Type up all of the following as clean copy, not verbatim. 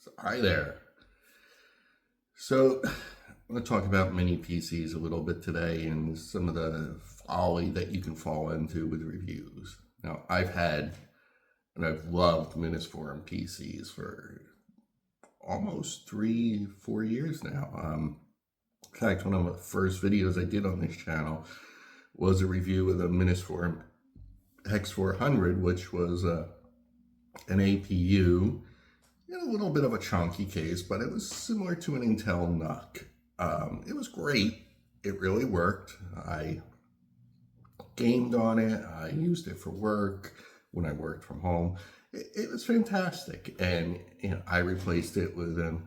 So, hi there. So I'm going to talk about mini PCs a little bit today and some of the folly that you can fall into with reviews. Now, I've had and I've loved Minisforum PCs for almost 3-4 years now. In fact, one of the first videos I did on this channel was a review of the Minisforum X400, which was an APU. A little bit of a chunky case, but it was similar to an Intel NUC. It was great. It really worked. I gamed on it. I used it for work when I worked from home. It was fantastic. And I replaced it with an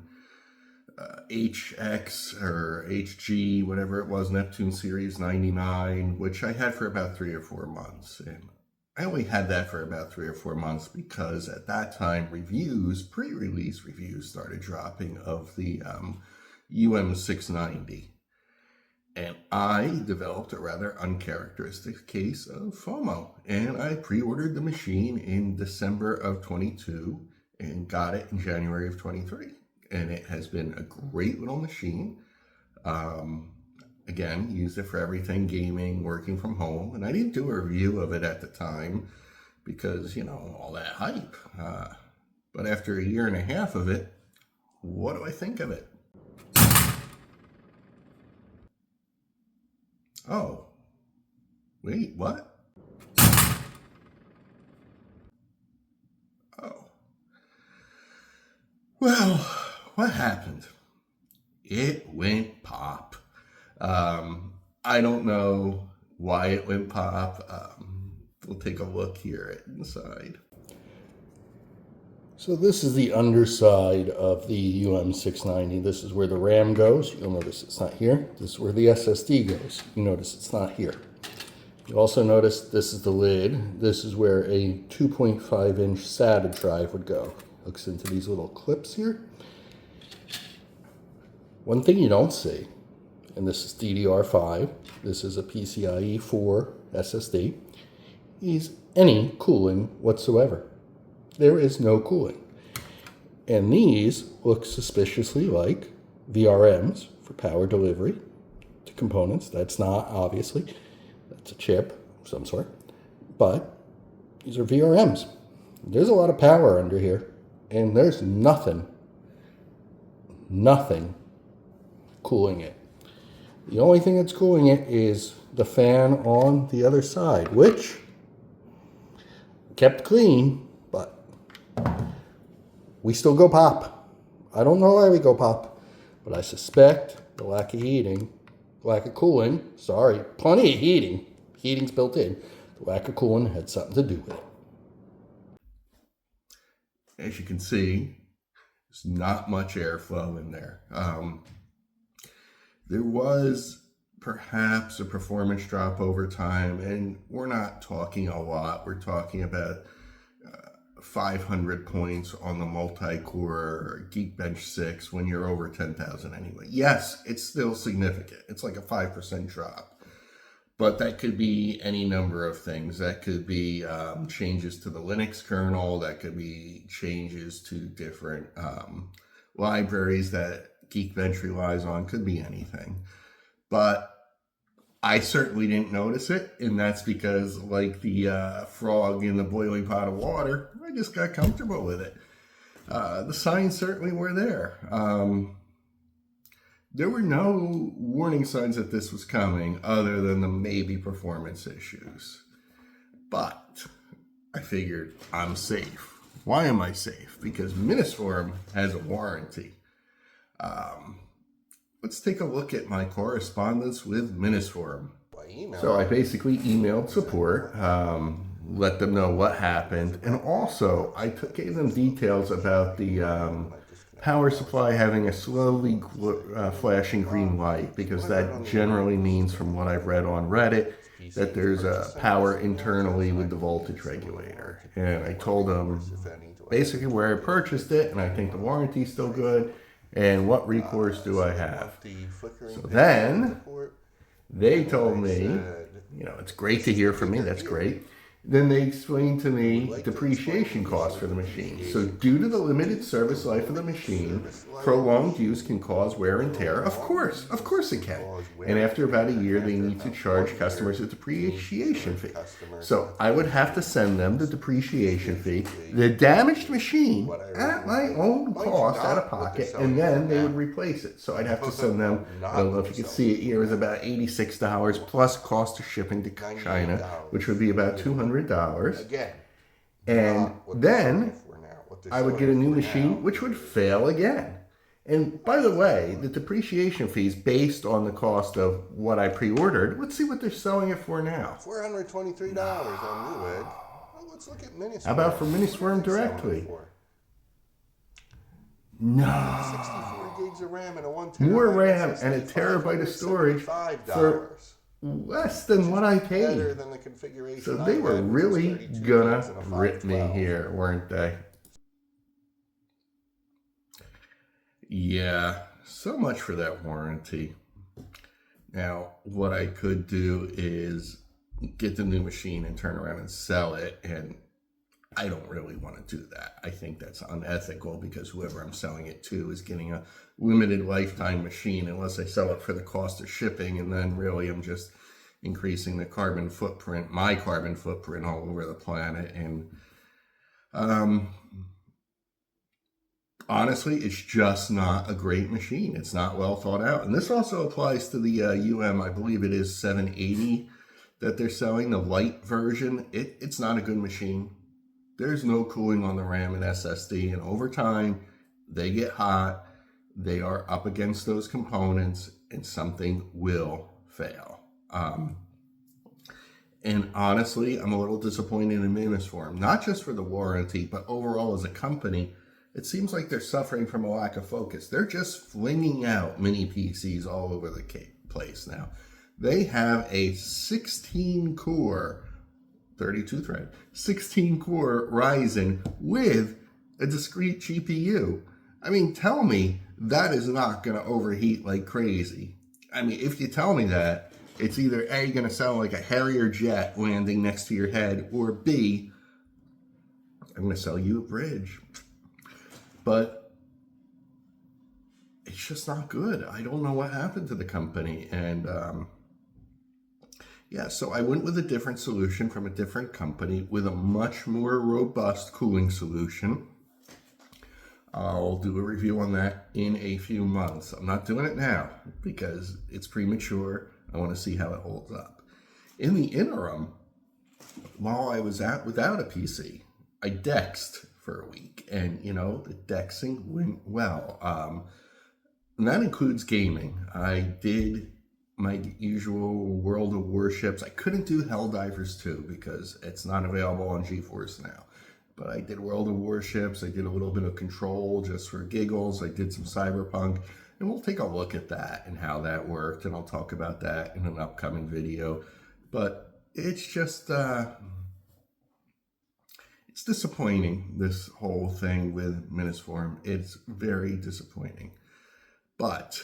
HX or HG, whatever it was, Neptune Series 99, which I had for about 3 or 4 months. And I only had that for about 3 or 4 months because at that time pre-release reviews started dropping of the UM690. And I developed a rather uncharacteristic case of FOMO. And I pre-ordered the machine in December of 22 and got it in January of 23. And it has been a great little machine. Again, used it for everything, gaming, working from home. And I didn't do a review of it at the time because, all that hype. But after 1.5 years of it, what do I think of it? Oh, wait, what? Oh. Well, what happened? It went pop. I don't know why it went pop. We'll take a look here inside. So this is the underside of the UM690. This is where the RAM goes. You'll notice it's not here. This is where the SSD goes. You notice it's not here. You also notice this is the lid. This is where a 2.5-inch SATA drive would go. Hooks into these little clips here. One thing you don't see, and this is DDR5, this is a PCIe 4 SSD, is any cooling whatsoever. There is no cooling. And these look suspiciously like VRMs for power delivery to components. That's not, obviously. That's a chip of some sort. But these are VRMs. There's a lot of power under here. And there's nothing cooling it. The only thing that's cooling it is the fan on the other side, which kept clean, but we still go pop. I don't know why we go pop, but I suspect the lack of heating, lack of cooling, sorry, plenty of heating. Heating's built in. The lack of cooling had something to do with it. As you can see, there's not much airflow in there. There was perhaps a performance drop over time, and we're not talking a lot. We're talking about 500 points on the multi-core Geekbench 6 when you're over 10,000 anyway. Yes, it's still significant. It's like a 5% drop. But that could be any number of things. That could be changes to the Linux kernel. That could be changes to different libraries that Geekbench relies on. Could be anything. But I certainly didn't notice it. And that's because, like the frog in the boiling pot of water, I just got comfortable with it. The signs certainly were there. There were no warning signs that this was coming other than the maybe performance issues. But I figured I'm safe. Why am I safe? Because Minisforum has a warranty. Let's take a look at my correspondence with Minisforum. So I basically emailed support, let them know what happened, and also I gave them details about the power supply having a slowly flashing green light, because that generally means, from what I've read on Reddit, that there's a power internally with the voltage regulator. And I told them basically where I purchased it, and I think the warranty's still good, and what recourse do I have. So then they told me, it's great to hear from me, that's great. Then they explained to me depreciation costs for the machine. So due to the limited service life of the machine, prolonged use can cause wear and tear. Of course it can. And after about a year, they need to charge customers a depreciation fee. So I would have to send them the depreciation fee, the damaged machine at my own cost out of pocket, and then they would replace it. So I'd have to send them, I don't know if you can see it here, is about $86 plus cost of shipping to China, which would be about $200. And then I would get a new machine, which would fail again. And by the way, the depreciation fee is based on the cost of what I pre-ordered. Let's see what they're selling it for now. $423 on Newegg. Well, let's look at Minisforum. How about for Minisforum directly? No. 64 gigs of RAM and a 1 terabyte More RAM SSD, and a terabyte of storage for less than what I paid. Better than the configuration. So they were really gonna rip me here, weren't they? Yeah, so much for that warranty. Now, what I could do is get the new machine and turn around and sell it, and I don't really want to do that. I think that's unethical because whoever I'm selling it to is getting a limited lifetime machine unless I sell it for the cost of shipping, and then really I'm just increasing the carbon footprint, my carbon footprint all over the planet. And honestly, it's just not a great machine. It's not well thought out. And this also applies to the I believe it is 780 that they're selling, the light version. It's not a good machine. There's no cooling on the RAM and SSD, and over time, they get hot, they are up against those components, and something will fail. And honestly, I'm a little disappointed in Minisforum, not just for the warranty, but overall as a company. It seems like they're suffering from a lack of focus. They're just flinging out mini PCs all over the place now. They have a 16-core 32-thread, 16-core Ryzen with a discrete GPU. I mean, tell me that is not going to overheat like crazy. I mean, if you tell me that, it's either A, going to sound like a Harrier jet landing next to your head, or B, I'm going to sell you a bridge. But it's just not good. I don't know what happened to the company. And yeah, so I went with a different solution from a different company with a much more robust cooling solution. I'll do a review on that in a few months. I'm not doing it now because it's premature. I want to see how it holds up. In the interim, while I was without a PC, I DEXed for a week, and the DEXing went well. And that includes gaming. I did my usual World of Warships. I couldn't do Helldivers 2 because it's not available on GeForce now. But I did World of Warships. I did a little bit of Control just for giggles. I did some Cyberpunk. And we'll take a look at that and how that worked. And I'll talk about that in an upcoming video. But it's just, it's disappointing, this whole thing with Minisforum. It's very disappointing. But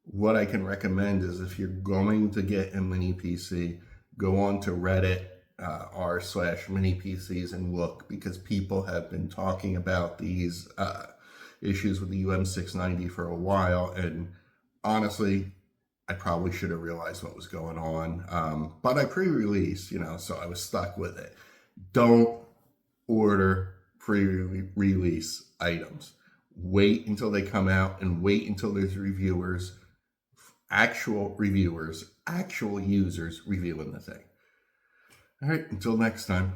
what I can recommend is if you're going to get a mini PC, go on to Reddit r/mini-PCs and look, because people have been talking about these issues with the UM690 for a while, and honestly, I probably should have realized what was going on, but I pre-released, so I was stuck with it. Don't order pre-release items. Wait until they come out, and wait until there's reviewers, actual users reviewing the thing. All right, until next time.